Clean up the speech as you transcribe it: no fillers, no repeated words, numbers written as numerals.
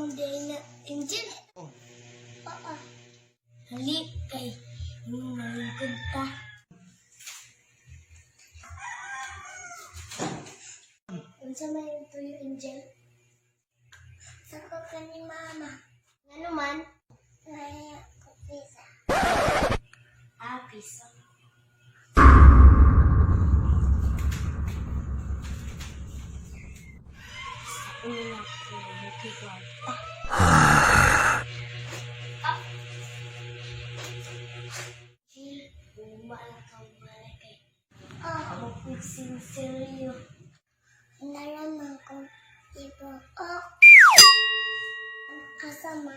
day na Angel. Oh. Oo. Halik kay nalingkod ta. Unsa man yung tuyo, Angel? Sako ka ni Mama. Ano man? May pisa. Pisa. Una ko nakikwarta. Ako po sinseryo. Nalaman ko ibo. Oh! Asama.